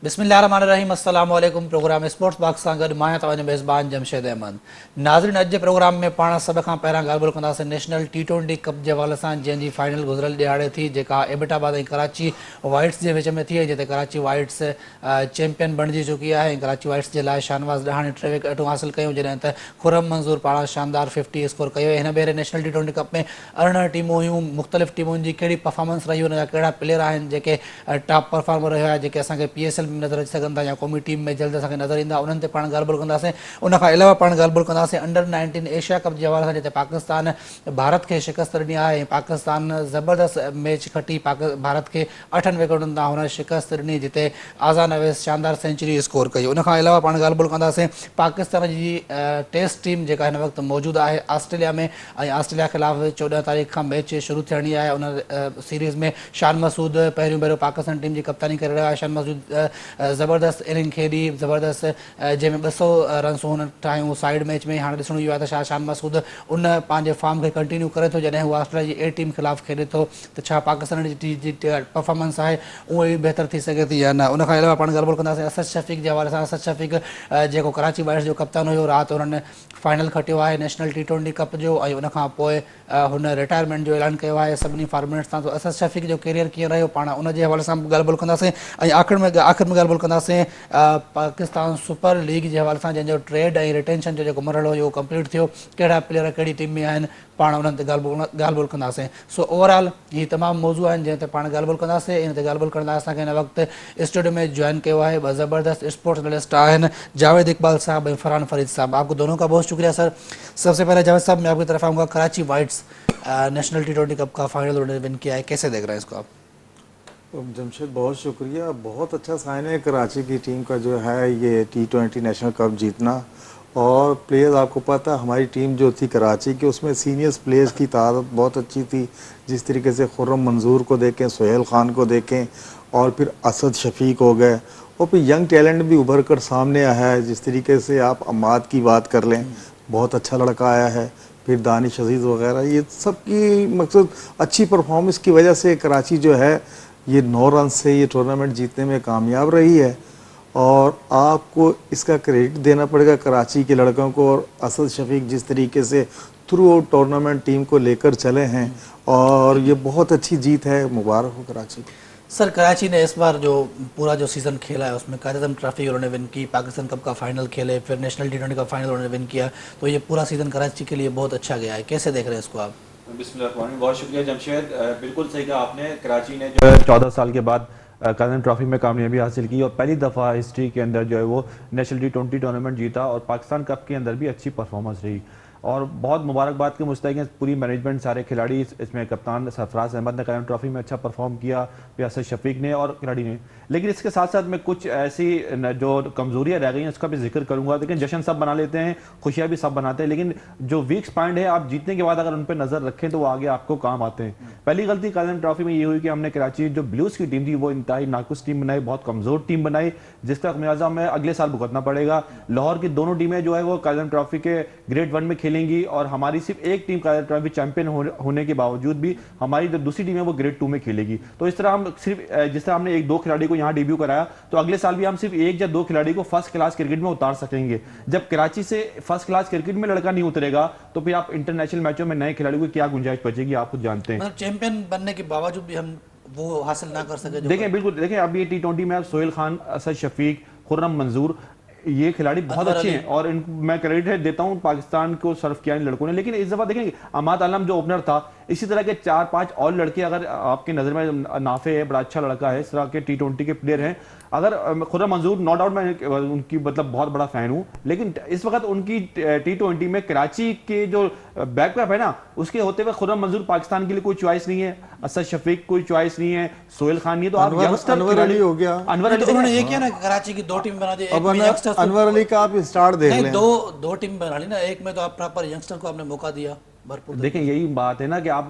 बिस्मिल्लाहिर्रहमानिर्रहीम अस्सलाम वालेकुम। प्रोग्राम स्पोर्ट्स बॉक्स सां गॾु मां तव्हांजो मेज़बान जमशेद अहमद। नाज़रीन, अॼु जे प्रोग्राम में पाण सभ खां पहिरां ॻाल्हि ॿोल कंदासीं नेशनल T20 कप जे हवाले सां, जंहिंजी फाइनल गुज़िरियल ॾियारे थी, जेका एबटाबाद ऐं कराची वाइट्स जे विच में थी, जिते कराची वाइट्स चैंपियन बणिजी चुकी आहे। ऐं कराची वाइट्स जे लाइ शाहनवाज़ ॾहाणे 3 विकेटूं हासिल कयूं, जॾहिं त खुर्रम मंज़ूर पारां शानदार 50 स्कोर कयो। हिन भेरे नेशनल T20 कप में 18 टीमूं हुयूं। मुख़्तलिफ़ टीमुनि जी कहिड़ी परफॉर्मेंस रही, हुन जा कहिड़ा प्लेयर आहिनि जेके टॉप परफॉर्मर रहिया, जेके असांखे PSL में नज़र अची सघनि था या क़ौमी टीम में जल्द असांखे नज़र ईंदा, उन्हनि ते पाण ॻाल्हि ॿोल कंदासीं। उनखां अलावा पाण ॻाल्हि ॿोल कंदासीं अंडर 19 एशिया कप जे हवाले सां, जिते पाकिस्तान भारत खे शिकस्त ॾिनी आहे ऐं पाकिस्तान ज़बरदस्त मैच खटी भारत खे 8 विकेटुनि तां हुन शिकस्त ॾिनी, जिते आज़ा नवेज़ शानदार सेंचुरी स्कोर कई। उनखां अलावा पाण ॻाल्हि ॿोल कंदासीं पाकिस्तान जी टेस्ट टीम जेका हिन वक़्तु मौजूदु आहे ऑस्ट्रेलिया में, ऐं ऑस्ट्रेलिया ख़िलाफ़ 14 तारीख़ खां मैच शुरू थियणी आहे। उन सीरीज़ में शान मसूद पहिरियों भेरो पाकिस्तान टीम जी कप्तानी करे रहियो आहे। शान मसूद ज़बरदस्त इनिंग खेॾी, ज़बरदस्त, जंहिंमें 200 रन्स हुन ठाहियूं साइड मैच में। हाणे ॾिसणो इहो आहे त छा शान मसूद उन पंहिंजे फॉर्म खे कंटिन्यू करे थो, जॾहिं हू ऑस्ट्रेलिया जी A टीम ख़िलाफ़ु खेॾे थो, त छा पाकिस्तान जी परफॉर्मेंस आहे उहा ई बहितर थी सघे थी या न। उनखां अलावा पाण ॻाल्हि ॿोल कंदासीं असद शफ़ीक़ जे हवाले सां। असद शफ़ीक़ जेको कराची वाइट्स जो कप्तान हुयो, राति हुननि फाइनल खटियो आहे नेशनल T20 कप जो, ऐं उनखां पोइ हुन रिटायरमेंट जो ऐलान कयो आहे सभिनी फॉर्मेट्स तां। तो असद शफ़ीक़ जो कैरियर कीअं रहियो, पाण उनजे हवाले सां ॻाल्हि ॿोल कंदासीं। ऐं आख़िर में ॻाल्हि ॿोल कंदासीं पाकिस्तान सुपर लीग जे हवाले सां, जंहिंजो ट्रेड ऐं रिटेंशन जो जेको मरहलो हुयो उहो कंप्लीट थियो। कहिड़ा प्लेयर कहिड़ी टीम में आहिनि, पाण उन्हनि ते ॻाल्हि ॿोल कंदासीं। सो ओवरऑल हीअ तमामु मौज़ू आहिनि जंहिं ते पाण ॻाल्हि ॿोल कंदासीं। इन ते ॻाल्हि ॿोल करण लाइ असांखे हिन वक़्तु स्टूडियो में जॉइन कयो आहे ॿ ज़बरदस्त स्पोर्ट्स जर्नलिस्ट आहिनि, जावेद इकबाल साहब ऐं फरहान फरीद साहब। आपको दोनों का बहुत शुक्रिया सर। सबसे पहले जावेद साहब, मैं आपकी तरफ आऊँगा। Karachi whites national T20 cup का फाइनल उन्होंने विन किया है, कैसे देख रहे हैं इसको आप? जमशेद, बहुत शुक्रिया। बहुत अच्छा साइन है कराची की टीम का जो है ये T20 नेशनल कप जीतना। और प्लेयर्स, आपको पता है हमारी टीम जो थी कराची की, उसमें सीनियर्स प्लेयर्स की तादाद बहुत अच्छी थी। जिस तरीके से खुर्रम मंजूर को देखें, सोहेल खान को देखें, और फिर असद शफ़ीक हो गए, और फिर यंग टैलेंट भी उभर कर सामने आया है। जिस तरीके से आप अम्माद की बात कर लें, बहुत अच्छा लड़का आया है। फिर दानिश अजीज़ वगैरह, ये सब की मकसद अच्छी परफॉर्मेंस की वजह से कराची जो है ये 9 रन से ये टूर्नामेंट जीतने में कामयाब रही है। और आपको इसका क्रेडिट देना पड़ेगा कराची के लड़कों को। और असद शफ़ीक जिस तरीके से थ्रू आउट टूर्नामेंट टीम को लेकर चले हैं, और ये बहुत अच्छी जीत है। मुबारक हो कराची। सर, कराची ने इस बार जो पूरा जो सीज़न खेला है उसमें कायद-ए-आज़म ट्रॉफी उन्होंने विन की, पाकिस्तान कप का फाइनल खेले, फिर नेशनल T20 का फाइनल उन्होंने विन किया, तो ये पूरा सीज़न कराची के लिए बहुत अच्छा गया है। कैसे देख रहे हैं इसको आप? बिस्मिल्लाह, बहुत शुक्रिया जमशेद। बिल्कुल सही कहा आपने। कराची ने जो है 14 साल के बाद कायद-ए-आज़म ट्रॉफी में कामयाबी हासिल की, और पहली दफ़ा हिस्ट्री के अंदर जो है वो नेशनल T20 टूर्नामेंट जीता, और पाकिस्तान कप के अंदर भी अच्छी परफॉर्मेंस रही। और बहुत मुबारकबाद के मुस्तहिक़ हैं पूरी मैनेजमेंट, सारे खिलाड़ी। इसमें कप्तान सरफराज अहमद ने कायद-ए-आज़म ट्रॉफी में अच्छा परफॉर्म किया, फिर असद शफ़ीक ने और खिलाड़ी ने। लेकिन इसके साथ साथ मैं कुछ ऐसी जो कमजोरियां रह गई हैं उसका भी जिक्र करूंगा। लेकिन जश्न सब बना लेते हैं, खुशियां भी सब बनाते हैं, लेकिन जो वीक्स पॉइंट है आप जीतने के बाद अगर उन पर नजर रखें तो वो आगे आपको काम आते हैं। पहली गलती कायद-ए-आज़म ट्रॉफी में ये हुई कि हमने कराची जो ब्लूज की टीम थी वो इंतहाई नाकुस टीम बनाई, बहुत कमजोर टीम बनाई, जिसका खमियाजा हमें अगले साल भुगतना पड़ेगा। लाहौर की दोनों टीमें जो है वो कायद-ए-आज़म ट्रॉफी के ग्रेड 1 में खेलेंगी, और हमारी सिर्फ एक टीम कायद-ए-आज़म ट्रॉफी चैंपियन होने के बावजूद भी हमारी जो दूसरी टीम है वो ग्रेड 2 में खेलेगी। तो इस तरह हम सिर्फ, जिस तरह हमने 1-2 खिलाड़ी को यहाँ डेब्यू कराया, तो अगले साल भी हम सिर्फ 1 या 2 खिलाड़ी को फर्स्ट क्लास क्रिकेट में उतार सकेंगे। जब कराची से फर्स्ट क्लास क्रिकेट में लड़का नहीं उतरेगा तो फिर आप इंटरनेशनल मैचों में नए खिलाड़ियों की क्या गुंजाइश बचेगी, आप खुद जानते हैं। चैंपियन बनने के बावजूद भी हम वो हासिल ना कर सके। देखें, बिल्कुल देखें, अब ये T20 में सोहेल खान, असद शफ़ीक, खुर्रम मंजूर, ये खिलाड़ी बहुत अच्छे हैं, और मैं क्रेडिट देता हूं पाकिस्तान को सर्व किया इन लड़कों ने। लेकिन इस दफा देखेंगे अमाद आलम जो ओपनर था, इसी तरह के 4-5 और लड़के अगर आपकी नजर में, नाफे है बड़ा अच्छा लड़का है, इस तरह के T20 के प्लेयर हैं। अगर खुर्रम मंजूर, नो डाउट मैं उनकी मतलब बहुत बड़ा फैन हूं, लेकिन इस वक्त उनकी T20 में कराची के जो बैकअप है ना, उसके होते हुए खुर्रम मंजूर पाकिस्तान के लिए कोई चॉइस नहीं है, असद शफ़ीक कोई चॉइस नहीं है, सोहेल खान नहीं है, तो आप अनवर अली हो गया। अनवर अली, उन्होंने ये किया ना, कराची की 2 टीम बना दी। अनवर अली का आप स्टार्ट देख लें, दो टीम बना ली ना, एक में तो आप प्रॉपर यंगस्टर को आपने मौका दिया भरपूर। देखें, यही बात है ना कि आप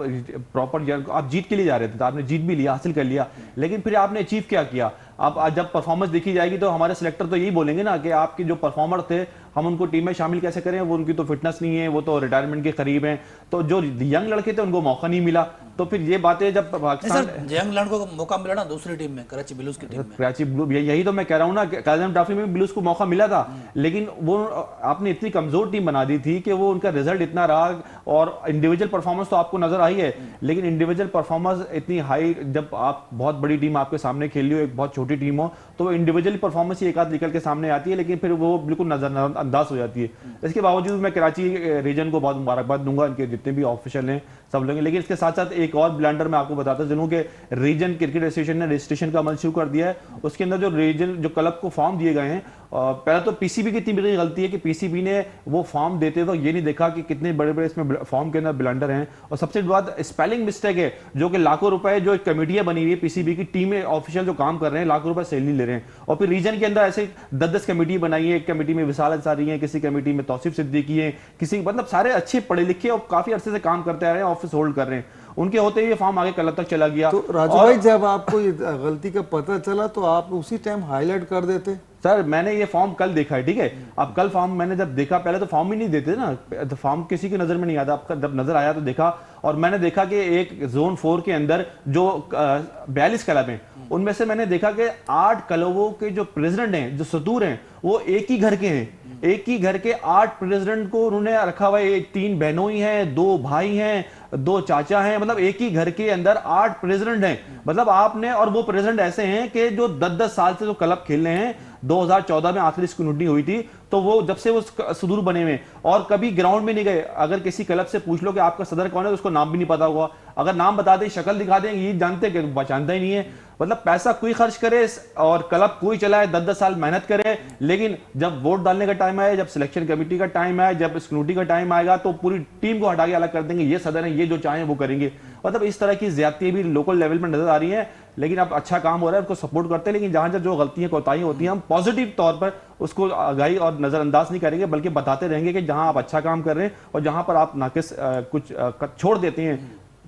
प्रॉपर, आप जीत के लिए जा रहे थे, तो आपने जीत भी लिया, हासिल कर लिया, लेकिन फिर आपने अचीव क्या किया? अब जब परफॉर्मेंस देखी जाएगी तो हमारे सिलेक्टर तो यही बोलेंगे ना कि आपके जो परफॉर्मर थे हम उनको टीम में शामिल कैसे करें, वो उनकी तो फिटनेस नहीं है, वो तो रिटायरमेंट के करीब हैं, तो जो यंग लड़के थे उनको मौका नहीं मिला। तो फिर ये बातें जब पाकिस्तान यंग लड़कों को मौका मिला ना दूसरी टीम में, कराची ब्लूज की टीम में। कराची ब्लू, यही तो मैं कह रहा हूँ ना, काज़िम ट्रॉफी में ब्लूज को मौका मिला था, लेकिन वो आपने इतनी कमजोर टीम बना दी थी कि वो उनका रिजल्ट इतना रहा, और इंडिविजुअल परफॉर्मेंस तो आपको नजर आई है, लेकिन इंडिविजुअल परफॉर्मेंस इतनी हाई, जब आप बहुत बड़ी टीम आपके सामने खेल रही हो, एक बहुत छोटी टीम हो, तो इंडिविजुअल परफॉर्मेंस ही एक आध निकल के सामने आती है, लेकिन फिर वो बिल्कुल नजरअंदाज हो जाती है। इसके बावजूद मैं कराची रीजन को बहुत मुबारकबाद दूंगा, इनके जितने भी ऑफिशियल हैं सब लोग, लेकिन इसके साथ साथ एक और ब्लंडर मैं आपको बताता चलूं कि रीजन क्रिकेट एसोसिएशन ने रजिस्ट्रेशन का अमल शुरू कर दिया है। उसके अंदर जो रीजन जो क्लब को फॉर्म दिए गए हैं, पहला तो पीसीबी की इतनी बड़ी गलती है कि पीसीबी ने वो फॉर्म देते तो ये नहीं देखा कि कितने बड़े बड़े इसमें फॉर्म के अंदर ब्लंडर हैं, और सबसे बड़ी बात स्पेलिंग मिस्टेक है, जो कि लाखों रुपए जो कमेटियां बनी हुई है पीसीबी की टीमें ऑफिशियल जो काम कर रहे हैं, लाखों रुपए सैलरी ले रहे हैं, और फिर रीजन के अंदर ऐसे 10-10 कमेटी बनाई है, एक कमेटी में विशाल अंसारी है, किसी कमेटी में तौसीफ सिद्दीकी है, किसी मतलब सारे अच्छे पढ़े लिखे और काफी अरसे से काम करते आ रहे हैं, ऑफिस होल्ड कर रहे हैं, उनके होते ही ये फॉर्म आगे क्लब तक चला गया। तो राजू भाई जब आपको ये गलती का पता चला तो आप उसी टाइम हाईलाइट कर देते। सर मैंने ये फॉर्म कल देखा है, ठीक है, अब कल फॉर्म मैंने जब देखा, पहले तो फॉर्म ही नहीं देते ना, तो फॉर्म किसी की नजर में नहीं आता, आपका जब नजर आया तो देखा, और मैंने देखा कि एक जोन 4 के अंदर जो 42 क्लब हैं, उनमें से मैंने देखा कि 8 क्लबों के जो प्रेसिडेंट हैं, जो सदूर हैं, वो एक ही घर के हैं, एक ही घर के 8 प्रेसिडेंट को उन्होंने रखा हुआ है, 3 बहनों ही हैं, 2 भाई हैं, 2 चाचा हैं, मतलब एक ही घर के अंदर 8 प्रेसिडेंट हैं, मतलब आपने, और वो प्रेसिडेंट ऐसे हैं कि जो 10-10 साल से जो क्लब खेल रहे हैं, 2014 में आखिरी स्क्रूटनी हुई थी, तो वो जब से वो सुदूर बने हुए, और कभी ग्राउंड में नहीं गए। अगर किसी क्लब से पूछ लो कि आपका सदर कौन है, तो उसको नाम भी नहीं पता होगा, अगर नाम बता दे, शक्ल दिखा दें, ये जानते कि पहचानता ही नहीं है। मतलब पैसा कोई खर्च करे और क्लब कोई चलाए, 10-10 साल मेहनत करे, लेकिन जब वोट डालने का टाइम आए, जब सिलेक्शन कमेटी का टाइम आए, जब स्क्रूटनी का टाइम आएगा, तो पूरी टीम को हटा के अलग कर देंगे, ये सदर है, ये जो चाहें वो करेंगे। मतलब इस तरह की ज्यादती भी लोकल लेवल पर नजर आ रही है, लेकिन अब अच्छा काम हो रहा है, उसको सपोर्ट करते हैं, लेकिन जहां जहां जो गलतियां कोताहियां होती हैं, हम पॉजिटिव तौर पर उसको आगाही और नजरअंदाज नहीं करेंगे, बल्कि बताते रहेंगे कि जहां आप अच्छा काम कर रहे हैं और जहां पर आप नाकिस कुछ छोड़ देते हैं,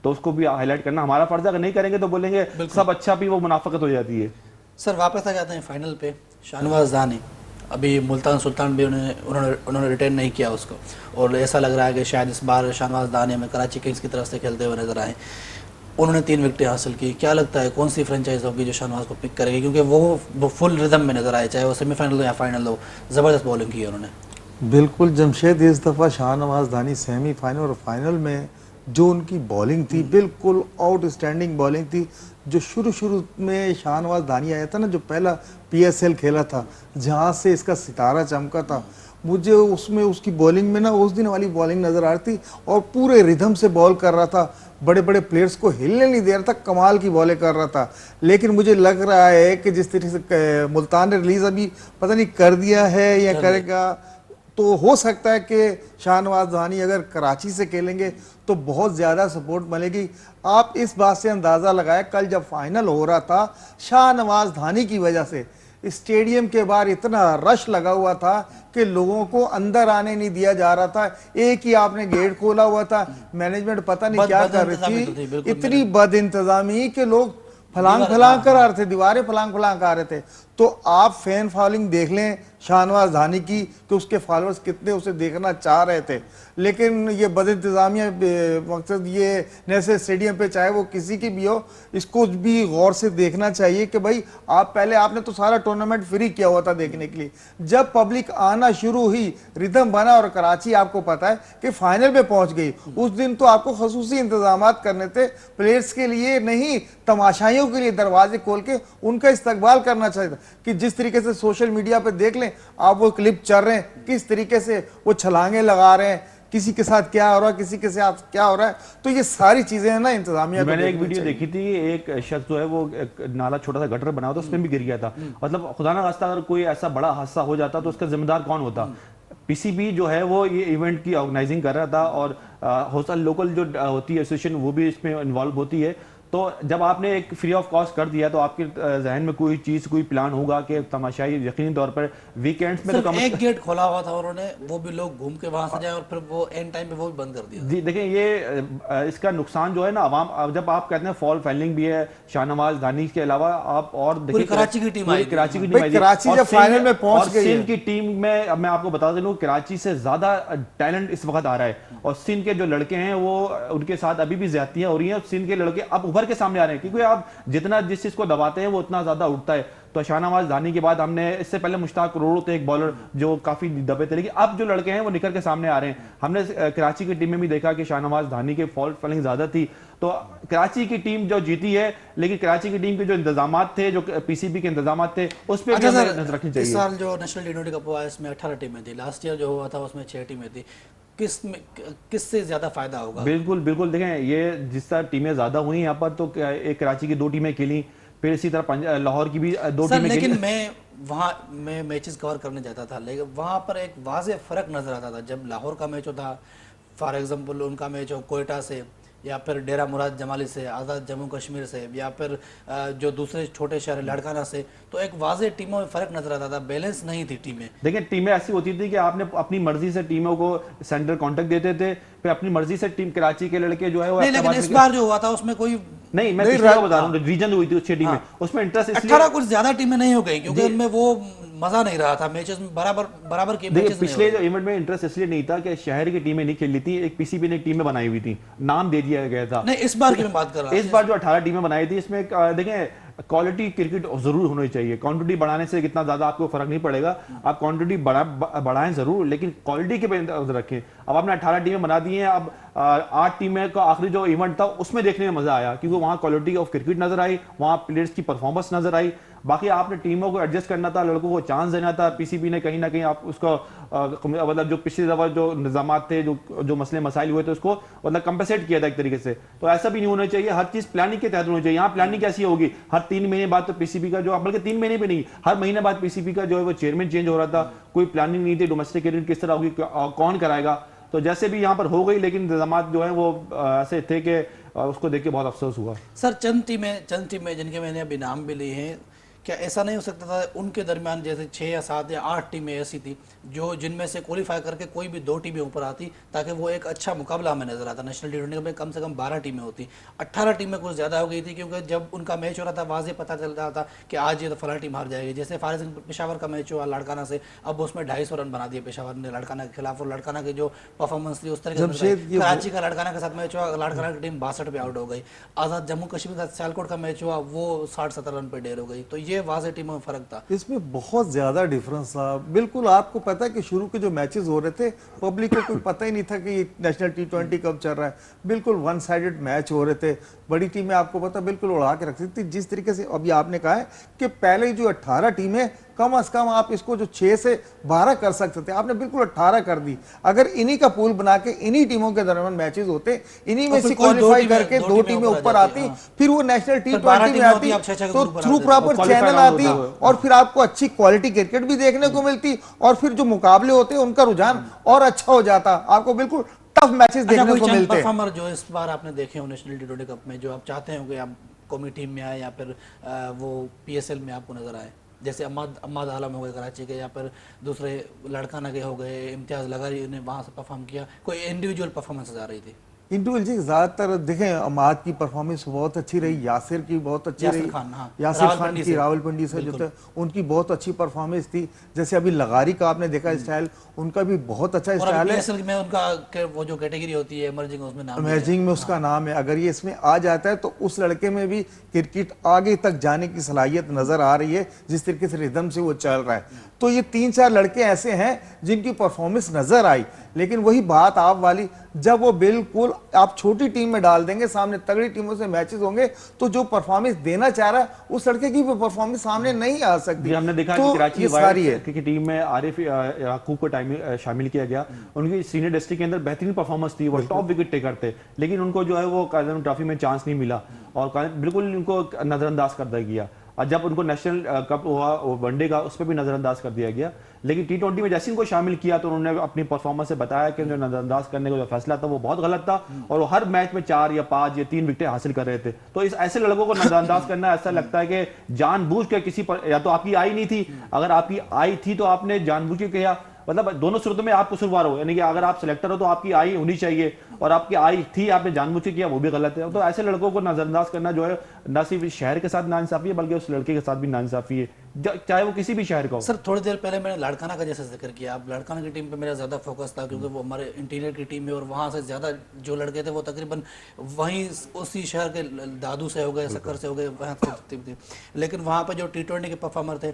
तो उसको भी हाईलाइट करना हमारा फर्ज है। अगर नहीं करेंगे तो बोलेंगे सब अच्छा भी, वो मुनाफकत हो जाती है। सर वापस आ जाते हैं फाइनल पे, शाहनवाज दानी अभी मुल्तान सुल्तान भी उन्होंने रिटेन नहीं किया उसको, और ऐसा लग रहा है कि शायद इस बार शाहनवाज दानी में कराची किंग्स की तरफ से खेलते हुए नजर आए। उन्होंने 3 विकेटें हासिल की, क्या लगता है कौन सी फ्रेंचाइज होगी जो शाहनवाज को पिक करेगी, क्योंकि वो फुल रिदम में नजर आए, चाहे वो सेमीफाइनल हो या फाइनल हो, ज़बरदस्त बॉलिंग की है उन्होंने। बिल्कुल जमशेद, इस दफ़ा शाहनवाज दानी सेमीफाइनल और फाइनल में जो उनकी बॉलिंग थी, बिल्कुल आउटस्टैंडिंग बॉलिंग थी। जो शुरू में शाहनवाज दानी आया था ना, जो पहला PSL खेला था, जहाँ से इसका सितारा चमका था, मुझे उसमें उसकी बॉलिंग में ना उस दिन वाली बॉलिंग नज़र आ रही थी, और पूरे रिदम से बॉल कर रहा था, बड़े बड़े प्लेयर्स को हिलने नहीं दे रहा था, कमाल की बॉलें कर रहा था। लेकिन मुझे लग रहा है कि जिस तरीके से मुल्तान ने रिलीज़ अभी पता नहीं कर दिया है या करेगा, तो हो सकता है कि शाहनवाज दानी अगर कराची से खेलेंगे तो बहुत ज़्यादा सपोर्ट मिलेगी। आप इस बात से अंदाज़ा लगाए, कल जब फाइनल हो रहा था, शाहनवाज दानी की वजह से स्टेडियम के बाहर इतना रश लगा हुआ था कि लोगों को अंदर आने नहीं दिया जा रहा था। एक ही आपने गेट खोला हुआ था, मैनेजमेंट पता नहीं क्या कर रही थी, इतनी बद इंतजामी कि लोग फलांग फलांग कर आ रहे थे, दीवारें फलांग फलांग आ रहे थे। तो आप फैन फॉलोइंग देख लें शाहनवाज दानी की कि उसके फॉलोअर्स कितने उसे देखना चाह रहे थे, लेकिन ये बद इंतजामिया मकसद ये नैसे स्टेडियम पे चाहे वो किसी की भी हो, इसको भी गौर से देखना चाहिए कि भाई आप पहले आपने तो सारा टूर्नामेंट फ्री किया हुआ था देखने के लिए, जब पब्लिक आना शुरू हुई, रिदम बना और कराची आपको पता है कि फाइनल में पहुंच गई, उस दिन तो आपको खसूसी इंतजाम करने थे, प्लेयर्स के लिए नहीं, तमाशाइयों के लिए दरवाजे खोल के उनका इस्तकबाल करना चाहिए था। कि जिस तरीके से सोशल मीडिया पे देख लें आप, वो क्लिप चल रहे हैं, किस तरीके से वो छलांगे लगा रहे हैं, किसी के साथ क्या हो रहा है, किसी के साथ क्या हो रहा है, तो ये सारी चीजें हैं ना इंतजामिया। मैंने एक वीडियो देखी थी, एक शख्स जो है वो एक नाला छोटा सा गटर बना होता, उसमें भी गिर गया था। मतलब खुदा ना खास्ता अगर कोई ऐसा बड़ा हादसा हो जाता तो उसका जिम्मेदार कौन होता? पीसीबी जो है वो ये इवेंट की ऑर्गेनाइजिंग कर रहा था, और हौसल लोकल जो होती है एसोसिएशन वो भी इसमें इन्वॉल्व होती है। तो जब आपने एक फ्री ऑफ कॉस्ट कर दिया तो आपके जहन में कोई चीज कोई प्लान होगा कि तमाशाई यकीनी तौर पर वीकेंड्स में तो सिर्फ एक गेट खोला हुआ था उन्होंने, वो भी लोग घूम के वहां से जाए और फिर वो एंड टाइम पे वो भी बंद कर दिया। जी देखिए ये इसका नुकसान जो है ना आवाम, अब जब आप कहते हैं फॉल फाइलिंग भी है, शाहनवाज दानिश के अलावा आप और देखिए कराची की टीम आई थी। कराची की भाई, टीम आई थी। कराची और जब सिंध- फाइनल में पहुंच और गई है। सिंध की टीम में अब मैं आपको बता दूं कराची से ज्यादा टैलेंट इस वक्त आ रहा है, और सिंध के जो लड़के हैं वो उनके साथ अभी भी ज्यादतियां हो रही हैं। सिंध के लड़के अब उभर के सामने आ रहे हैं, क्योंकि आप जितना जिस चीज को दबाते हैं वो उतना ज्यादा उठता है। तो शाहनवाज दानी के बाद हमने इससे पहले मुश्ताक करोड़ थे एक बॉलर जो काफी दबे थे, लेकिन अब जो लड़के हैं वो निकल के सामने आ रहे हैं। हमने कराची की टीम में भी देखा कि शाहनवाज दानी के फॉल फॉलिंग ज्यादा थी, तो कराची की टीम जो जीती है, लेकिन कराची की टीम के जो इंतजाम थे, जो पीसीबी के इंतजाम थे, उस पर अच्छा सर, नजर रखनी इस चाहिए। साल जो नेशनल टी20 कप हुआ है इसमें 18 टीमें थी, लास्ट ईयर जो हुआ था उसमें 6 टीमें थी। किससे ज्यादा फायदा होगा? बिल्कुल बिल्कुल, देखें ये जिस तरह टीमें ज्यादा हुई यहाँ पर, तो एक कराची की 2 टीमें खेली, फिर इसी तरह लाहौर की भी 2 टीमें खेली। लेकिन मैं मैचेस कवर करने जाता था, लेकिन वहां पर एक वाज़ेह फर्क नजर आता था। जब लाहौर का मैच होता, फॉर एग्जांपल उनका मैच हो कोयटा से, या फिर डेरा मुराद जमाली से, आज़ाद जम्मू कश्मीर से, या फिर जो दूसरे छोटे शहर लाड़काना से, तो एक वाज़ेह टीमों में फ़र्क नजर आता था, बैलेंस नहीं थी टीमें। देखिए टीमें ऐसी होती थी कि आपने अपनी मर्जी से टीमों को सेंटर कॉन्टेक्ट देते थे, फिर अपनी मर्जी से टीम कराची के लड़के जो है वो नहीं, लेकिन इस बार जो हुआ था उसमें कोई नहीं, मैं पिछले बार बता रहा हूँ रीजन हुई थी 6 टीमें, उसमें इंटरेस्ट इसलिए 18 कुछ ज्यादा टीमें नहीं हो गई क्योंकि उनमें वो मजा नहीं रहा था, मैचेस में बराबर के देखिए मैचेस पिछले जो इवेंट में इंटरेस्ट इसलिए नहीं था कि शहर की टीमें नहीं खेली थी, एक पीसीबी ने एक टीमें बनाई हुई थी, नाम दे दिया गया था। नहीं, इस बार की मैं बात कर रहा हूं। इस बार जो 18 टीमें बनाई थी इसमें देखें क्वालिटी क्रिकेट जरूर होनी चाहिए। क्वांटिटी बढ़ाने से कितना ज्यादा आपको फर्क नहीं पड़ेगा, आप क्वांटिटी बढ़ाएं जरूर, लेकिन क्वालिटी के पे रखें। अब आपने 18 टीमें बना दी हैं, अब 8 टीमें का आखिरी जो इवेंट था उसमें देखने में मजा आया, क्योंकि वहां क्वालिटी ऑफ क्रिकेट नजर आई, वहां प्लेयर्स की परफॉर्मेंस नजर आई। बाकी आपने टीमों को एडजस्ट करना था, लड़कों को चांस देना था। पीसीबी ने कहीं ना कहीं आप उसको मतलब जो पिछली दफा जो निजाम थे, जो मसले मसाइल हुए थे, उसको मतलब कंपेसेट किया था एक तरीके से। तो ऐसा भी नहीं होना चाहिए, हर चीज प्लानिंग के तहत होनी चाहिए। यहाँ प्लानिंग कैसी होगी, हर 3 महीने बाद तो पीसीबी का जो, बल्कि 3 महीने भी नहीं, हर महीने बाद पीसीबी का जो है वो चेयरमैन चेंज हो रहा था, कोई प्लानिंग नहीं थी। डोमेस्टिक क्रिकेट किस तरह होगी, कौन कराएगा, तो जैसे भी यहाँ पर हो गई, लेकिन इंतजाम जो है वो ऐसे थे कि उसको देख के बहुत अफसोस हुआ। सर चंद टीमें जिनके मैंने अभी नाम भी लिए हैं, क्या ऐसा नहीं हो सकता था उनके दरमियान जैसे 6 या 7 या 8 टीमें ऐसी थी जो जिनमें से क्वालिफाई करके कोई भी 2 टीमें ऊपर आती, ताकि वो एक अच्छा मुकाबला हमें नजर आता। नेशनल टी20 में कम से कम 12 टीमें होती, 18 टीमें कुछ ज़्यादा हो गई थी, क्योंकि जब उनका मैच हो रहा था वाज़ेह पता चल रहा था कि आज ये तो फला टीम हार जाएगी। जैसे फॉर एग्जाम्पल पेशावर का मैच हुआ लाड़काना से, अब उसमें 250 रन बना दिए पेशावर ने लाड़काना के खिलाफ, और लाड़काना की जो परफॉर्मेंस थी उस तरीके से। कराची का लाड़काना के साथ मैच हुआ, लाड़काना की टीम 62 पे आउट हो गई। आज़ाद जम्मू कश्मीर के साथ सियालकोट का मैच हुआ, वो 60-70 रन पे ढेर हो गई। तो ये वाज़ेह टीमों में फर्क था, इसमें बहुत ज्यादा डिफरेंस था। बिल्कुल आपको पता है कि शुरू के जो मैचेस हो रहे थे, पब्लिक को कोई पता ही नहीं था कि ये नेशनल टी20 कब चल रहा है। बिल्कुल वन साइडेड मैच हो रहे थे, बड़ी टीमें आपको पता बिल्कुल उड़ा के रखती थी। जिस तरीके से अभी आपने कहा है कि पहले जो 18 टीमें, कम से कम आप इसको जो 6 से 12 कर सकते थे, आपने बिल्कुल 18 कर दी। अगर इन्हीं का पूल बना के इन्हीं टीमों के दरमियान मैचेस होते, इन्हीं में से क्वालिफाई करके 2 टीमें ऊपर आती, फिर वो नेशनल टी20 में आती, तो थ्रू प्रॉपर चैनल आती, और फिर आपको अच्छी क्वालिटी क्रिकेट भी देखने को मिलती, और फिर जो मुकाबले होते उनका रुझान और अच्छा हो जाता। आपको बिल्कुल टफ मैचेस देखने को मिलते। परफॉर्मर जो इस बार आपने देखे हो नेशनल टी20 कप में, जो आप चाहते हो कि आप कौमी टीम में आए या फिर वो पीएसएल में आपको नजर आए, जैसे अम्माद आलम हो गए कराची के, या फिर दूसरे लड़काना के हो गए, इम्तियाज लगारी ने वहां से परफॉर्म किया, कोई इंडिविजुअल परफॉर्मेंस आ रही थी? इंडिविजुअल ज्यादातर देखें, अमाद की परफॉर्मेंस बहुत अच्छी रही, यासिर की बहुत अच्छी रही, यासिर खान की रावलपिंडी से जो थे उनकी बहुत अच्छी परफॉर्मेंस थी। जैसे अभी लगारी का आपने देखा स्टाइल, उनका भी बहुत अच्छा स्टाइल है। में उनका वो जो कैटेगरी होती है इमर्जिंग, उसमें नाम इमर्जिंग में उसका नाम है। अगर ये इसमें आ जाता है तो उस लड़के में भी क्रिकेट आगे तक जाने की सलाहियत नजर आ रही है, जिस तरीके से रिदम से वो चल रहा है। तो ये 3-4 लड़के ऐसे हैं जिनकी परफॉर्मेंस नजर आई, लेकिन वही बात आप वाली, जब वो बिल्कुल आप छोटी टीम में डाल देंगे, सामने तगड़ी टीमों से मैचेस होंगे, तो जो परफॉर्मेंस देना चाह रहा है उस लड़के की परफॉर्मेंस सामने नहीं आ सकती। हमने देखा तो कि कराची वाइल्ड की टीम में आरिफ याकूब को शामिल किया गया। उनकी सीनियर डिस्ट्रिक्ट के अंदर बेहतरीन परफॉर्मेंस थी, वो टॉप विकेट टेकर थे, लेकिन उनको जो है वो कायदे ट्रॉफी में चांस नहीं मिला और बिल्कुल उनको नजरअंदाज कर दिया गया। और जब उनको नेशनल कप हुआ वनडे का, उस पर भी नजरअंदाज कर दिया गया। लेकिन टी20 में जैसे इनको शामिल किया तो उन्होंने अपनी परफॉर्मेंस से बताया कि जो नजरअंदाज करने का जो फैसला था वो बहुत गलत था, और वो हर मैच में 4 या 5 या 3 विकेटें हासिल कर रहे थे। तो इस ऐसे लड़कों को नजरअंदाज करना ऐसा लगता है कि जानबूझ के किसी पर, या तो आपकी आई नहीं थी, अगर आपकी आई थी तो आपने जानबूझ के किया, मतलब दोनों सूरतों में आप कसूरवार हो। यानी कि अगर आप सिलेक्टर हो तो आपकी आई होनी चाहिए, और आपकी आई थी, आपने जानबूझ के किया, वो भी गलत है। तो ऐसे लड़कों को नजरअंदाज करना जो है न सिर्फ इस शहर के साथ नाइंसाफी है, बल्कि उस लड़के के साथ भी नाइंसाफी है, चाहे वो किसी भी शहर का हो। सर थोड़ी देर पहले मैंने लाड़काना का जैसे जिक्र किया, अब लाड़काना की टीम पे मेरा ज़्यादा फोकस था क्योंकि वो हमारे इंटीरियर की टीम है और वहाँ से ज़्यादा जो लड़के थे वो तकरीबन वहीं उसी शहर के दादू से हो गए, सक्कर से हो गए, वहाँ थे। लेकिन वहाँ पे जो टी20 के परफॉर्मर थे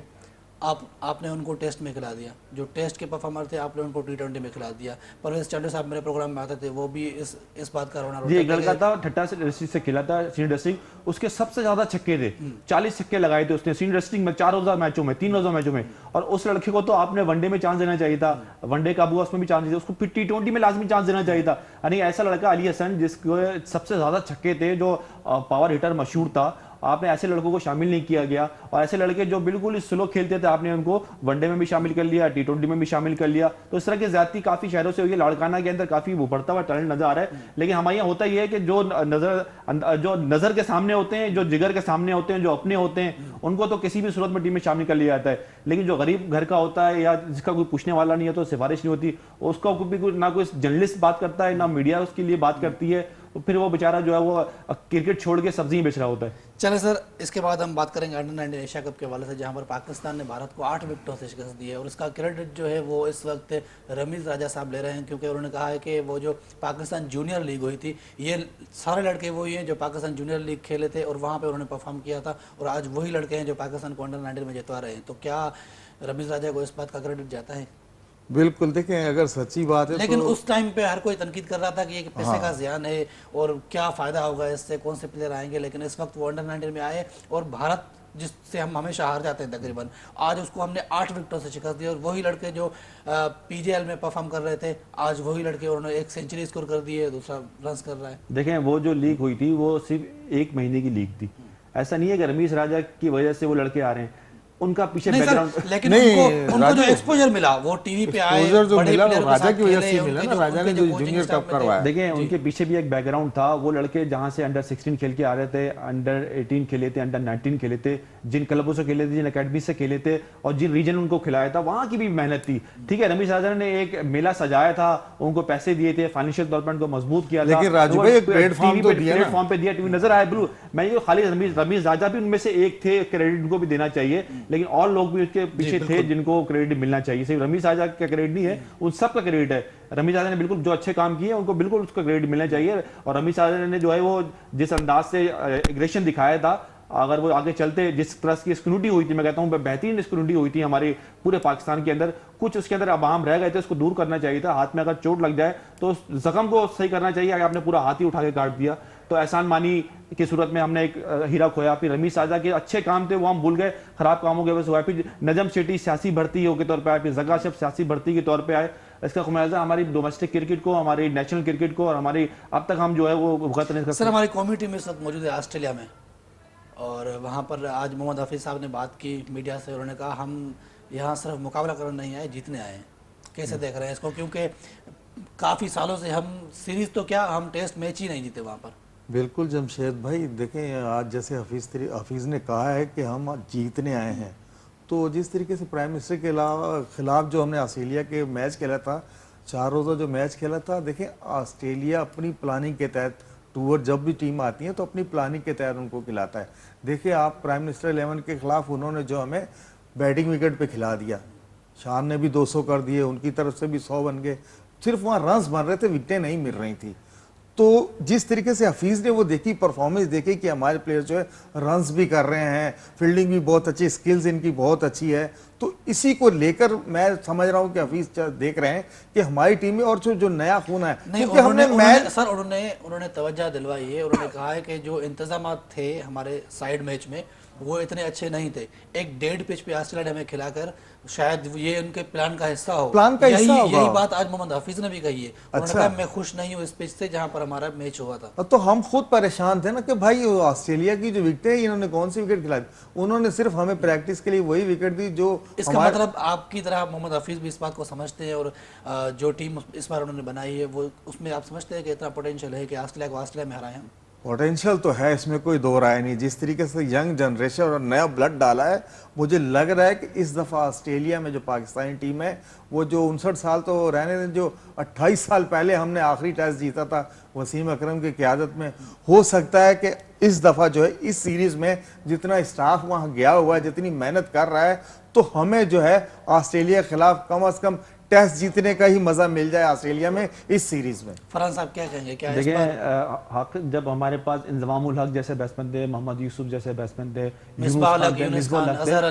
आपने उनको टेस्ट में खिला दिया, जो टेस्ट के परफॉर्मर थे आपने उनको टी20 में खिला दिया। परवेज चांडे साहब मेरे प्रोग्राम में आते थे, वो भी इस बात का रोना जी, एक लड़का था ठट्टा से डिस्ट्रिक्ट से खेला था, सीनियर डिस्ट्रिक्ट, उसके सबसे ज्यादा छक्के थे, 40 छक्के लगाए थे उसने सीनियर डिस्ट्रिक्ट में 4 रोजा मैचों में, 3 रोजा मैचों में। और उस लड़के को तो आपने वनडे में चांस देना चाहिए था, वनडे का हुआ उसमें भी चांस दिया, उसको फिर टी20 में लाजमी चांस देना चाहिए था। यानी ऐसा लड़का अली हसन जिसको सबसे ज्यादा छक्के थे, जो पावर हिटर मशहूर था, आपने ऐसे लड़कों को शामिल नहीं किया गया। और ऐसे लड़के जो बिल्कुल स्लो खेलते थे आपने उनको वनडे में भी शामिल कर लिया, टी20 में भी शामिल कर लिया। तो इस तरह की ज्यादती काफी शहरों से हुई है। लाड़काना के अंदर काफी उभरता हुआ टैलेंट नजर आ रहा है, लेकिन हमारे यहाँ होता यह है कि जो नजर के सामने होते हैं, जो जिगर के सामने होते हैं, जो अपने होते हैं, उनको तो किसी भी सूरत में टीम में शामिल कर लिया जाता है। लेकिन जो गरीब घर का होता है या जिसका कोई पूछने वाला नहीं है, तो सिफारिश नहीं होती, उसका भी ना कोई जर्नलिस्ट बात करता है, ना मीडिया उसके लिए बात करती है, तो फिर वो बेचारा जो है वो क्रिकेट छोड़ के सब्जी बेच रहा होता है। चले सर, इसके बाद हम बात करेंगे अंडर-19 एशिया कप के हवाले से, जहां पर पाकिस्तान ने भारत को 8 विकेटों से शिकस्त दी है। और इसका क्रेडिट जो है वो इस वक्त रमीज राजा साहब ले रहे हैं, क्योंकि उन्होंने कहा है कि वो जो पाकिस्तान जूनियर लीग हुई थी, ये सारे लड़के वही हैं जो पाकिस्तान जूनियर लीग खेले थे और वहाँ पर उन्होंने परफॉर्म किया था, और आज वही लड़के हैं जो पाकिस्तान को अंडर-19 में जितवा रहे हैं। तो क्या रमीज राजा को इस बात का क्रेडिट जाता है? बिल्कुल, देखें अगर सच्ची बात है लेकिन तो उस टाइम पे हर कोई तनकीद कर रहा था कि ये पैसे का ज़ियान है और क्या फ़ायदा होगा इससे, कौन से प्लेयर आएंगे। लेकिन इस वक्त वो अंडर-19 में आए और भारत जिससे हम हमेशा हार जाते हैं तकरीबन, आज उसको हमने 8 विकेटों से शिकस्त दी। और वही लड़के जो पीजेएल में परफॉर्म कर रहे थे, आज वही लड़के उन्होंने 1 सेंचुरी स्कोर कर दी है, दूसरा रन कर रहा है। देखें, वो जो लीग हुई थी वो सिर्फ 1 महीने की लीग थी। ऐसा नहीं है कि रमीज राजा की वजह से वो लड़के आ रहे हैं, उनका पीछे बैकग्राउंड, लेकिन नहीं, उनको जो एक्सपोजर मिला वो टीवी पे आए, जो बड़े मिला प्लेयर वो के राजा साथ की वजह खेले, से मिला उनके ना, जो- राजा उनके ने जो जो कोचिंग जूनियर स्टाफ कप में थे। करवाया। देखें उनके पीछे भी एक बैकग्राउंड था। वो लड़के जहां से अंडर 16 खेल के आ रहे थे, अंडर 18 खेले थे, अंडर 19 खेले थे, जिन क्लबों से खेले थे, जिन अकेडमी से खेले थे, और जिन रीजन उनको खिलाया था, वहां की भी मेहनत थी। ठीक है, रमीज राजा ने एक मेला सजाया था, उनको पैसे दिए थे, फाइनेंशियल तौर पर उनको मजबूत किया था, लेकिन राजू भाई एक प्लेटफॉर्म तो दिया ना, प्लेटफॉर्म पे दिया, टीवी नजर आया। बिल्कुल, मैं ये खाली रमीज राजा भी उनमें से एक थे, क्रेडिट उनको भी देना चाहिए, लेकिन और लोग भी उसके पीछे थे जिनको क्रेडिट मिलना चाहिए। सिर्फ रमीज राजा का क्रेडिट नहीं है, उन सब का क्रेडिट है। रमीज राजा ने बिल्कुल जो अच्छे काम किए उनको बिल्कुल उसका क्रेडिट मिलना चाहिए। और रमीज राजा ने जो है वो जिस अंदाज से एग्रेशन दिखाया था, अगर वो आगे चलते, जिस तरह की स्क्रूटी हुई थी, मैं कहता हूँ बेहतरीन स्क्रूटी हुई थी हमारे पूरे पाकिस्तान के अंदर, कुछ उसके अंदर अबाम रह गए थे, उसको दूर करना चाहिए था। हाथ में अगर चोट लग जाए तो उस जख्म को सही करना चाहिए। अगर आपने पूरा हाथ ही उठा के काट दिया तो एहसान मानी की सूरत में हमने एक हीरा खोया। फिर रमीज राजा के अच्छे काम थे वो हम भूल गए, खराब कामों के वजह से हुआ। फिर नजम शेट्टी सियासी भर्ती के तौर पर आए, फिर जगा शेफ सियासी भर्ती के तौर पर आए। इसका खुमाजा हमारी डोमेस्टिक क्रिकेट को, हमारी नेशनल क्रिकेट को, और हमारी अब तक हम जो है वो भुगत नहीं कर सकते। सर, हमारी कम्युनिटी में इस वक्त मौजूद है ऑस्ट्रेलिया में, और वहाँ पर आज मोहम्मद हफीज़ साहब ने बात की मीडिया से। उन्होंने कहा हम यहाँ सिर्फ मुकाबला करने नहीं आए, जीतने आए हैं। कैसे देख रहे हैं इसको, क्योंकि काफ़ी सालों से हम सीरीज़ तो क्या, हम टेस्ट मैच ही नहीं जीते वहाँ पर। बिल्कुल जमशेद भाई, देखें आज जैसे हफीज़ ने कहा है कि हम जीतने आए हैं, तो जिस तरीके से प्राइम मिनिस्टर के खिलाफ जो हमने ऑस्ट्रेलिया के मैच खेला था, 4 रोज़ा जो मैच खेला था, देखें ऑस्ट्रेलिया अपनी प्लानिंग के तहत टूर जब भी टीम आती है तो अपनी प्लानिंग के तहत उनको खिलाता है। देखिए आप प्राइम मिनिस्टर 11 के खिलाफ उन्होंने जो हमें बैटिंग विकेट पे खिला दिया, शान ने भी 200 कर दिए, उनकी तरफ से भी 100 बन गए, सिर्फ वहाँ रन्स बन रहे थे, विकेटें नहीं मिल रही थी। तो जिस तरीके से हफीज़ ने वो देखी, परफॉर्मेंस देखी कि हमारे प्लेयर जो है रन्स भी कर रहे हैं, फील्डिंग भी बहुत अच्छी, स्किल्स इनकी बहुत अच्छी है, तो इसी को लेकर मैं समझ रहा हूं कि हफीज़ देख रहे हैं कि हमारी टीम में और जो नया खून है, क्योंकि हमने मैच सर उन्होंने तवज्जो दिलवाई है। उन्होंने कहा है कि जो इंतजाम थे हमारे साइड मैच में वो इतने अच्छे नहीं थे। एक डेड पिच पे ऑस्ट्रेलिया ने हमें खिलाकर शायद ये उनके प्लान का हिस्सा हो, प्लान का हिस्सा होगा। यही बात आज मोहम्मद हफीज ने भी कही है। उन्होंने अच्छा। कहा मैं खुश नहीं हूँ इस पिच से जहाँ पर हमारा मैच हुआ था। तो हम खुद परेशान थे ना कि भाई ऑस्ट्रेलिया की जो विकेट है इन्होंने कौन सी विकेट खिलाई, उन्होंने सिर्फ हमें प्रैक्टिस के लिए वही विकेट दी जो इसका मतलब आपकी तरह मोहम्मद हफीज भी इस बात को समझते हैं, और जो टीम इस बार उन्होंने बनाई है वो उसमें आप समझते हैं कि इतना पोटेंशियल है कि ऑस्ट्रेलिया को ऑस्ट्रेलिया में हराएं हम? पोटेंशियल तो है, इसमें कोई दो राय नहीं। जिस तरीके से यंग जनरेशन और नया ब्लड डाला है, मुझे लग रहा है कि इस दफ़ा ऑस्ट्रेलिया में जो पाकिस्तानी टीम है वो जो 59 साल तो रहने दें, जो 28 साल पहले हमने आखिरी टेस्ट जीता था वसीम अकरम की क़यादत में, हो सकता है कि इस दफ़ा जो है इस सीरीज़ में जितना स्टाफ वहाँ गया हुआ है, जितनी मेहनत कर रहा है, तो हमें जो है ऑस्ट्रेलिया के खिलाफ कम अज़ कम टेस्ट जीतने का ही मजा मिल जाए ऑस्ट्रेलिया में इस सीरीज में। फरहान साहब क्या कहेंगे? क्या देखिए हक जब हमारे पास इंजमामुल हक जैसे बैट्समैन थे, मोहम्मद यूसुफ जैसे बैट्समैन थे, अजहर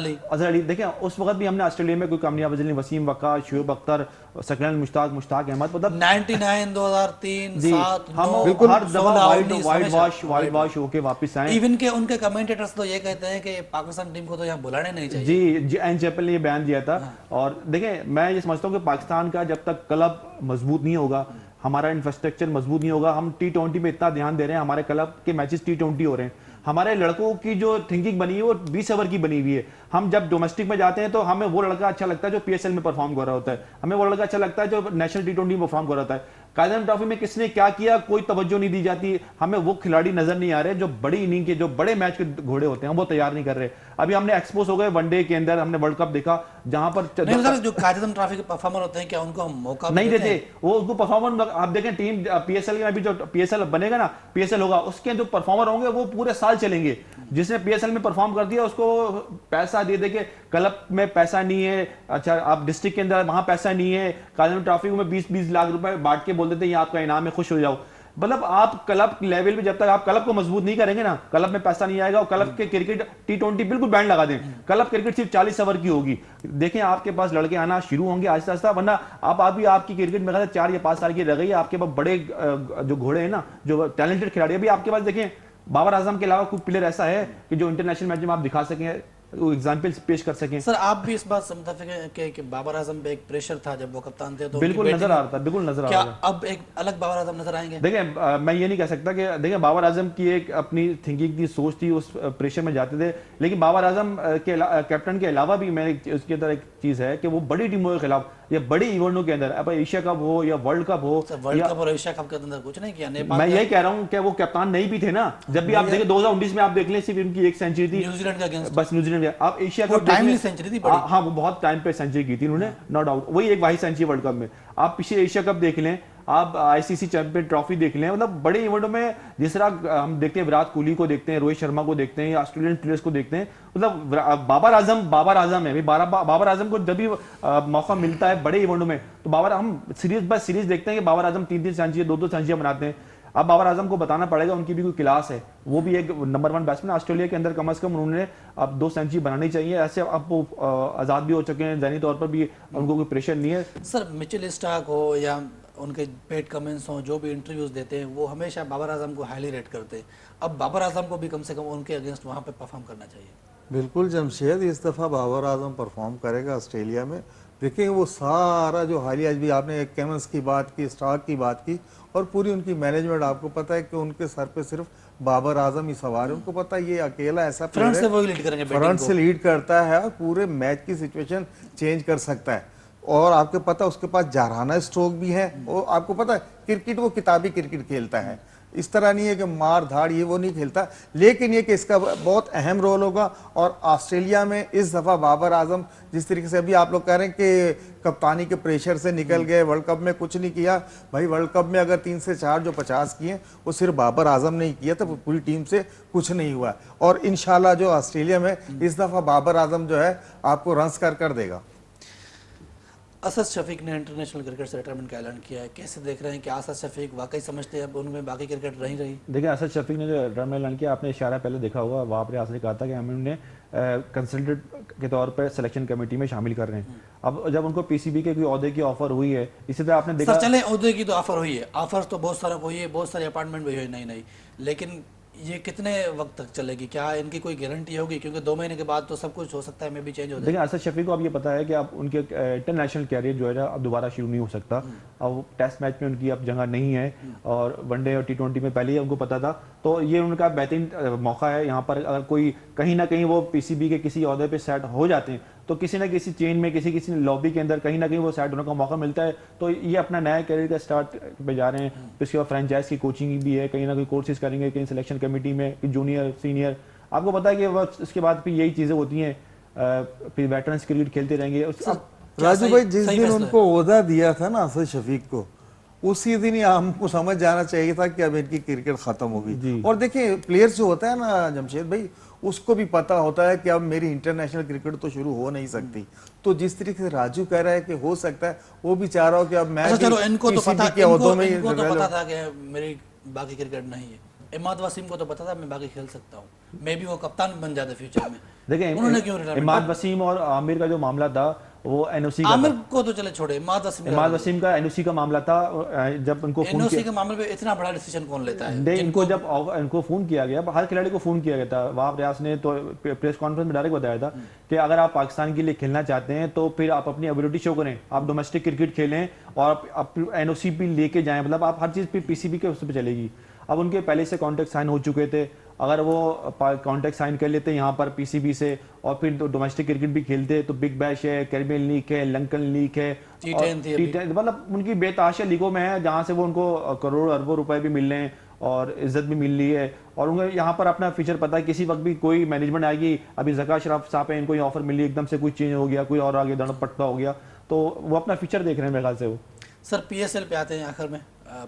अली, देखिए उस वक्त भी हमने ऑस्ट्रेलिया में कोई कामयाब नहीं, वसीम वका, शुएब अख्तर, सकरैन मुश्ताक अहमद, मतलब 99 2003 7 हम बिल्कुल हर दफा वाइट वॉश होके वापस आए। इवन के उनके कमेंटेटर्स तो ये कहते हैं कि पाकिस्तान टीम को तो यहाँ बुलाने नहीं चाहिए। जी एन चैपल ने ये बयान दिया था। और देखिए मैं ये समझता हूँ कि पाकिस्तान का जब तक क्लब मजबूत नहीं होगा, हमारा इंफ्रास्ट्रक्चर मजबूत नहीं होगा, हम T20 में इतना ध्यान दे रहे हैं, हमारे क्लब के मैचेस T20 हो रहे हैं, हमारे लड़कों की जो थिंकिंग बनी है वो 20 ओवर की बनी हुई है। हम जब डोमेस्टिक में जाते हैं तो हमें वो लड़का अच्छा लगता है जो PSL में परफॉर्म कर रहा होता है, हमें वो लड़का अच्छा लगता है जो नेशनल T20 में परफॉर्म कर रहा होता है। कायदन ट्रॉफी में किसने क्या किया कोई तवज्जो नहीं दी जाती, हमें वो खिलाड़ी नजर नहीं आ रहे जो बड़ी इनिंग के, जो बड़े मैच के घोड़े होते हैं, वो तैयार नहीं कर रहे। अभी हमने एक्सपोज हो गए वनडे के अंदर, हमने वर्ल्ड कप देखा जहां पर जो कायदन ट्रॉफी के परफॉर्मर होते हैं क्या उनको हम मौका नहीं देते? वो उनको परफॉर्मर, आप देखें टीम PSL के अभी जो PSL बनेगा ना, PSL होगा, उसके जो परफॉर्मर होंगे वो पूरे साल चलेंगे। जिसने PSL में परफॉर्म कर दिया उसको पैसा दे के, क्लब में पैसा नहीं है, अच्छा आप डिस्ट्रिक्ट के अंदर वहां पैसा नहीं है, कायदन ट्रॉफी में 20-20 लाख रुपए बांट के बोल देते हैं ये आपका इनाम है, खुश हो जाओ। मतलब आप क्लब लेवल पे जब तक आप क्लब को मजबूत नहीं करेंगे ना, क्लब में पैसा नहीं आएगा। और क्लब के क्रिकेट T20 बिल्कुल बैन लगा दें, क्लब क्रिकेट सिर्फ 40 ओवर की होगी। देखें आपके पास लड़के आना शुरू होंगे आहिस्ता आहिस्ता, वरना आपकी क्रिकेट में 4 या 5 साल की रह गई है, आपके पास बड़े जो घोड़े हैं ना, जो टैलेंटेड खिलाड़ी अभी आपके पास देखें, बाबर आजम के अलावा कोई प्लेयर ऐसा है कि जो इंटरनेशनल मैच में आप दिखा सकें, वो एग्जाम्पल्स पेश कर सकें। सर आप भी इस बात से मुत्तफिक हैं कि बाबर आजम पे एक प्रेशर था जब वो कप्तान थे, तो बिल्कुल नजर आ रहा था, बिल्कुल नजर आ रहा था। क्या अब एक अलग बाबर आजम नजर आएंगे? देखिए मैं ये नहीं कह सकता कि देखिए बाबर आजम की एक अपनी थिंकिंग थी, सोच थी, उस प्रेशर में जाते थे, लेकिन बाबर आजम के कैप्टन के अलावा भी मैं उसके अंदर एक चीज है कि वो बड़ी टीमों के खिलाफ या बड़ी इवेंटों के अंदर, अब एशिया कप हो या वर्ल्ड कप हो, वर्ल्ड कप और एशिया कप के अंदर कुछ नहीं किया नेपाल। मैं यही कह रहा हूँ कि वो कप्तान नहीं भी थे ना, जब भी आप देखें 2019 में आप देख लें सिर्फ इनकी एक सेंचुरी थी न्यूजीलैंड के अगेंस्ट, बस न्यूजीलैंड के। आप एशिया कप टाइमली सेंचुरी थी बड़ी। हाँ वो बहुत टाइम पे सेंचुरी की थी उन्होंने, नो डाउट, वही एक वाही सेंचुरी वर्ल्ड कप में। आप पिछले एशिया कप देख लें, आप ICC चैंपियन ट्रॉफी देख लें, मतलब बड़े इवेंटों में जिस तरह हम देखते हैं, विराट कोहली को देखते हैं, रोहित शर्मा को देखते हैं, ऑस्ट्रेलियन प्लेयर्स को देखते हैं, मतलब बाबर आजम है। बाबर आजम को जब भी मौका मिलता है बड़े इवेंटों में, तो हम सीरीज देखते हैं कि बाबर आजम 3-3 सेंचुरी 2-2 सेंचुरी बनाते हैं। अब बाबर आजम को बताना पड़ेगा उनकी भी कोई क्लास है, वो भी एक नंबर 1 बैट्समैन ऑस्ट्रेलिया के अंदर, कम से कम उन्होंने अब 2 सेंचुरी बनानी चाहिए। ऐसे अब वो आजाद भी हो चुके हैं, ज़हनी तौर पर भी उनको कोई प्रेशर नहीं है। सर मिचेल स्टार्क हो या उनके पेट कमेंट्स हों, जो भी इंटरव्यूज देते हैं, वो हमेशा बाबर आजम को हाईली रेट करते हैं। अब बाबर आजम को भी कम से कम उनके अगेंस्ट वहाँ पे परफॉर्म करना चाहिए। बिल्कुल जमशेद, इस दफ़ा बाबर आजम परफॉर्म करेगा ऑस्ट्रेलिया में। देखिए वो सारा जो हालिया, आज भी आपने केमंस की बात की, स्टार्क की बात की, और पूरी उनकी मैनेजमेंट, आपको पता है कि उनके सर पे सिर्फ बाबर आजम ही सवार है। उनको पता है ये अकेला ऐसा फ्रंट से वही लीड करेंगे, फ्रंट से लीड करता है और पूरे मैच की सिचुएशन चेंज कर सकता है। और आपको पता है उसके पास जारहाना स्ट्रोक भी है, और आपको पता है क्रिकेट वो किताबी क्रिकेट खेलता है, इस तरह नहीं है कि मार धाड़ ये वो नहीं खेलता। लेकिन ये कि इसका बहुत अहम रोल होगा। और ऑस्ट्रेलिया में इस दफ़ा बाबर आजम, जिस तरीके से अभी आप लोग कह रहे हैं कि कप्तानी के प्रेशर से निकल गए, वर्ल्ड कप में कुछ नहीं किया, भाई वर्ल्ड कप में अगर 3 से 4 जो 50 किए वो सिर्फ बाबर आजम ने ही किया, तो पूरी टीम से कुछ नहीं हुआ। और इंशाल्लाह जो ऑस्ट्रेलिया में इस दफ़ा बाबर आजम जो है आपको रन्स कर देगा। असद शफीक ने इंटरनेशनल क्रिकेट से रिटायरमेंट का ऐलान किया है, कैसे देख रहे हैं? कि असद शफीक वाकई समझते हैं अब उनमें बाकी क्रिकेट नहीं रही? देखिए असद शफीक ने जो रिटायरमेंट ऐलान किया, आपने इशारा पहले देखा होगा, वहाँ पर असद ने कहा था कि हमें उन्हें कंसल्टेंट के तौर पर सिलेक्शन कमेटी में शामिल कर रहे हैं। अब जब उनको PCB के कोई ओहदे की ऑफर हुई है, इसी तरह आपने देखा, चले ओहदे की तो ऑफर हुई है, ऑफर्स तो बहुत सारा हुई है, बहुत सारे अपॉइंटमेंट भी हुई नई, लेकिन ये कितने वक्त तक चलेगी, क्या इनकी कोई गारंटी होगी, क्योंकि 2 महीने के बाद तो सब कुछ हो सकता है, मे भी चेंज हो जाए। देखिए असद शफी को अब ये पता है कि अब उनके इंटरनेशनल कैरियर जो है ना अब दोबारा शुरू नहीं हो सकता। अब टेस्ट मैच में उनकी अब जगह नहीं है और वनडे और टी20 में पहले ही उनको पता था। तो ये उनका बेहतरीन मौका है यहाँ पर, अगर कोई कहीं ना कहीं वो पीसीबी के किसी ओहदे पे सेट हो जाते हैं तो किसी ना किसी चेन में किसी किसी लॉबी के अंदर कहीं ना कहीं वो सेट होने का मौका मिलता है। तो ये अपना नया कैरियर का स्टार्ट पे जा रहे हैं। फिर इसके बाद फ्रेंचाइज की कोचिंग भी है, कहीं ना कहीं कोर्सेज करेंगे, कहीं सिलेक्शन कमेटी में जूनियर सीनियर। आपको पता है कि वो इसके बाद फिर यही चीज़ें होती हैं, फिर वेटरन्स क्रिकेट खेलते रहेंगे। राजू भाई जिस सही दिन फैसला उनको ओहदा दिया था ना असद शफीक को, उसी दिन ही हमको समझ जाना चाहिए था कि अब इनकी क्रिकेट खत्म होगी। और देखिए प्लेयर्स जो होता है ना जमशेद भाई, उसको भी पता होता है कि अब मेरी इंटरनेशनल क्रिकेट तो शुरू हो नहीं सकती। तो जिस तरीके से राजू कह रहा है कि हो सकता है, वो भी चाह रहा हो कि अब मैं अच्छा चलो, इनको तो पता, के ओहदों में इनको तो पता था कि मेरी बाकी क्रिकेट नहीं है। इमाद वसीम को तो पता था मैं बाकी खेल सकता हूँ, मे भी वो कप्तान बन जाते फ्यूचर में। देखिए उन्होंने क्यों रिटायरमेंट? इमाद वसीम और आमिर का जो मामला था वो एनओसी का आमिर था। को तो चले छोड़े, इमाद वसीम का एनओसी का मामला था। जब उनको फोन एनओसी किया, के मामले में इतना बड़ा डिसीजन कौन लेता है? नहीं इनको जब इनको फोन किया गया, हर खिलाड़ी को फोन किया गया था, वहाब रियाज ने तो प्रेस कॉन्फ्रेंस में डायरेक्ट बताया था कि अगर आप पाकिस्तान के लिए खेलना चाहते हैं तो फिर आप अपनी एबिलिटी शो करें, आप डोमेस्टिक क्रिकेट खेलें और आप एनओसी भी लेके जाएं, मतलब आप हर चीज़ पे पीसीबी के उस पर चलेगी। अब उनके पहले से कॉन्ट्रैक्ट साइन हो चुके थे, अगर वो कॉन्ट्रैक्ट साइन कर लेते यहाँ पर पीसीबी से और फिर तो डोमेस्टिक क्रिकेट भी खेलते तो बिग बैश है, कैरिबियन लीग है, लंकन लीग है, T10 मतलब उनकी बेताशा लीगों में है जहाँ से वो उनको करोड़ अरबों रुपए भी मिल रहे हैं और इज्जत भी मिल रही है। और उनको यहाँ पर अपना फ्यूचर पता है, किसी वक्त भी कोई मैनेजमेंट आएगी। अभी जका शराफ साहब है, इनको ये ऑफर मिली, एकदम से कोई चेंज हो गया, कोई और आगे दड़ पटका हो गया, तो वो अपना फ्यूचर देख रहे हैं मेरे ख्याल से। वो सर पीएसएल पे आते हैं आखिर में।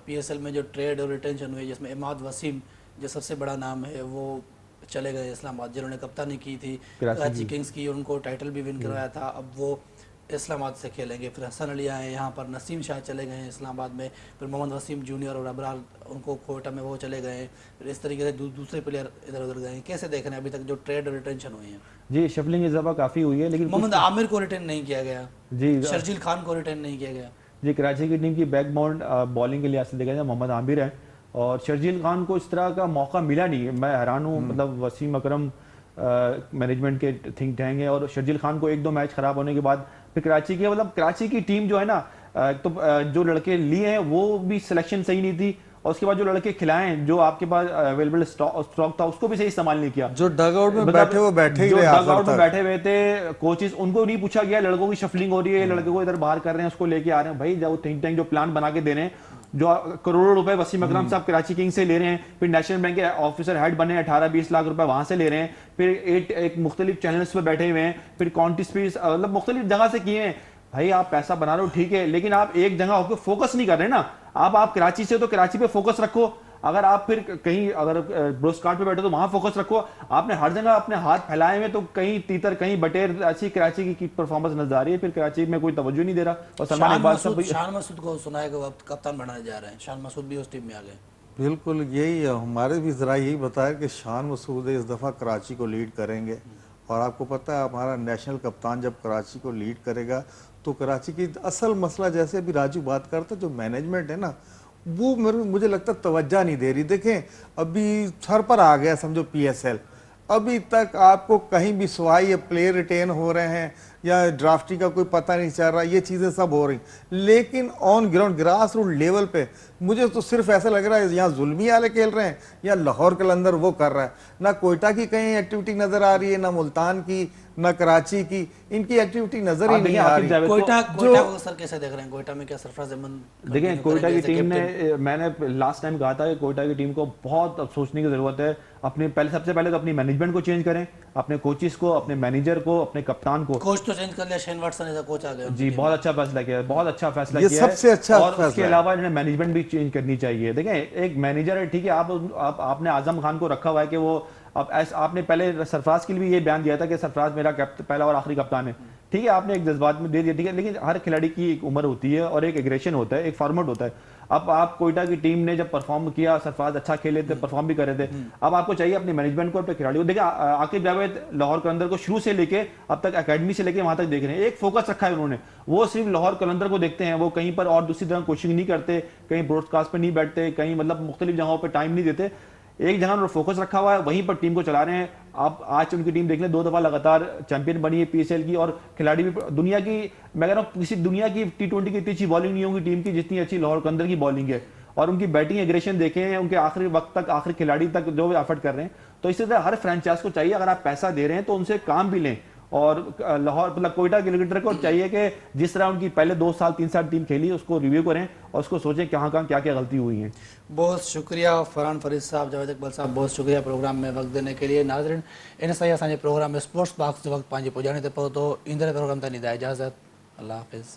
पीएसएल में जो ट्रेड और रिटेंशन हुई, जिसमें इमाद वसीम जो सबसे बड़ा नाम है वो चले गए इस्लामाबाद, जिन्होंने कप्तानी की थी कराची किंग्स की, उनको टाइटल भी विन करवाया था। अब वो इस्लामाबाद से खेलेंगे। फिर हसन अली आए यहाँ पर, नसीम शाह चले गए हैं इस्लामाबाद में, फिर मोहम्मद वसीम जूनियर और अबरार उनको कोटा में वो चले गए। फिर इस तरीके से दूसरे प्लेयर इधर उधर गए। कैसे देख रहे हैं अभी तक जो ट्रेड और रिटेंशन हुई है? जी शफलिंग इजाफा काफ़ी हुई है, लेकिन मोहम्मद आमिर को रिटेन नहीं किया गया जी, शर्जील खान को रिटेन नहीं किया गया जी। कराची की टीम की बैकबाउंड बॉलिंग के लिहाज से देखा जाए मोहम्मद आमिर है और शर्जील खान को इस तरह का मौका मिला नहीं। मैं हैरान हूँ, मतलब वसीम अकरम मैनेजमेंट के थिंक टैंक है और शर्जील खान को 1-2 मैच खराब होने के बाद फिर कराची के, मतलब कराची की टीम जो है ना, तो जो लड़के लिए हैं वो भी सिलेक्शन सही नहीं थी और उसके बाद जो लड़के खिलाए हैं, जो आपके पास अवेलेबल स्टॉक था, उसको भी सही इस्तेमाल नहीं किया। जो डगआउट में बैठे वो बैठे ही जो रहे, डगआउट में बैठे हुए थे कोचेस, उनको नहीं पूछा गया लड़कों की शफलिंग हो रही है, लड़के को इधर बाहर कर रहे हैं, उसको लेके आ रहे हैं। भाई जब थिंक टैंक जो प्लान बना के दे रहे हैं, जो करोड़ों रुपए वसीम अकरम साहब कराची किंग्स से ले रहे हैं, फिर नेशनल बैंक के ऑफिसर हेड बने 18-20 लाख रुपए वहां से ले रहे हैं, फिर एक मुख्तलिफ चैनल्स पे बैठे हुए हैं, फिर कॉन्टेस्ट मतलब मुख्तलिफ जगह से किए हैं। भाई आप पैसा बना रहे हो ठीक है, लेकिन आप एक जगह होकर फोकस नहीं कर रहे ना। आप कराची से तो कराची पे फोकस रखो, अगर आप फिर कहीं अगर ब्रोडकास्ट पे बैठे तो वहां फोकस रखो। आपने हर जगह अपने हाथ फैलाए हुए, तो कहीं तीतर कहीं बटेर, ऐसी कराची की परफॉर्मेंस नजर आ रही है, फिर कराची में कोई तवज्जो नहीं दे रहा। और शान मसूद को सुनाए के वक्त कप्तान बनाने जा रहे हैं, शान मसूद भी उस टीम में आ गए। बिल्कुल यही है, हमारे भी ज़रा यही बताया कि शान मसूद इस दफ़ा कराची को लीड करेंगे। और आपको पता है हमारा नेशनल कप्तान जब कराची को लीड करेगा तो कराची की असल मसला, जैसे अभी राजू बात करता, जो मैनेजमेंट है ना, वो मुझे लगता है तवज्जो नहीं दे रही। देखें अभी सर पर आ गया समझो पीएसएल, अभी तक आपको कहीं भी सवाई ये प्लेयर रिटेन हो रहे हैं या ड्राफ्टी का कोई पता नहीं चल रहा, ये चीज़ें सब हो रही। लेकिन on ground grass root level पे मुझे तो सिर्फ ऐसा लग रहा है यहाँ जुल्मी वाले खेल रहे हैं या लाहौर कलंदर वो कर रहा है। ना कोयटा की कहीं एक्टिविटी नजर आ रही है, ना मुल्तान की, ना कराची की, इनकी एक्टिविटी नजर ही नहीं आ रही। कोयटा को सर कैसे देख रहे हैं? कोयटा में क्या सरफराज अहमद? देखिए कोयटा की टीम ने, मैंने लास्ट टाइम कहा था कि कोयटा की टीम को बहुत अब सोचने की जरूरत है। अपने सबसे पहले तो अपनी मैनेजमेंट को चेंज करें, अपने कोचेस को, अपने मैनेजर को, अपने कप्तान को। कोच तो चेंज कर लिया, शेन वाटसन ऐसा कोच आ गया जी, बहुत अच्छा फैसला किया, बहुत अच्छा फैसला ये किया सबसे अच्छा और फैसला उसके अलावा इन्हें मैनेजमेंट भी चेंज करनी चाहिए। देखें एक मैनेजर है ठीक है, आपने आजम खान को रखा हुआ है कि वो आपने पहले सरफराज के लिए भी ये बयान दिया था कि सरफराज मेरा पहला और आखिरी कप्तान है, ठीक है, आपने एक जज्बात में दे दिया, ठीक है, लेकिन हर खिलाड़ी की एक उम्र होती है और एक एग्रेशन होता है, एक फॉर्मेट होता है। अब आप कोयटा की टीम ने जब परफॉर्म किया, सरफराज अच्छा खेले थे, परफॉर्म भी कर रहे थे, अब आपको चाहिए अपने मैनेजमेंट को, अपने खिलाड़ियों को। देखिए आकिब जावेद लाहौर कलंदर को शुरू से लेके अब तक एकेडमी से लेके वहां तक देख रहे हैं, एक फोकस रखा है उन्होंने। वो सिर्फ लाहौर कलंदर को देखते हैं, वो कहीं पर और दूसरी तरह कोचिंग नहीं करते, कहीं ब्रॉडकास्ट पे नहीं बैठते, कहीं मतलब मुख्तलिफ जगहों पर टाइम नहीं देते। एक जगह उन्होंने फोकस रखा हुआ है, वहीं पर टीम को चला रहे हैं। आप आज उनकी टीम देख लें, 2 दफा लगातार चैंपियन बनी है पीएसएल की, और खिलाड़ी भी दुनिया की, मैं कह रहा हूँ किसी दुनिया की टी20 की इतनी अच्छी बॉलिंग नहीं होगी टीम की जितनी अच्छी लाहौर कंदर की बॉलिंग है। और उनकी बैटिंग एग्रेशन देखें, उनके आखिरी वक्त तक, आखिरी खिलाड़ी तक जो भी एफर्ट कर रहे हैं। तो इसी तरह हर फ्रेंचाइज को चाहिए, अगर आप पैसा दे रहे हैं तो उनसे काम भी लें। और लाहौर मतलब कोयटा क्रिकेटर को चाहिए कि जिस तरह उनकी पहले 2 साल 3 साल टीम खेली उसको रिव्यू करें और उसको सोचें कहाँ कहाँ क्या क्या गलती हुई है। बहुत शुक्रिया फरहान फरीद साहब, जावेद इकबाल साहब, बहुत शुक्रिया प्रोग्राम में वक्त देने के लिए। नाज़रीन, इन सां असांजे प्रोग्राम में स्पोर्ट्स बॉक्स जो वक्त पंहिंजे पुॼाणे ते पहुतो। ईंदड़ प्रोग्राम ताईं ॾींदा इजाज़त। अल्लाह हाफ़िज़।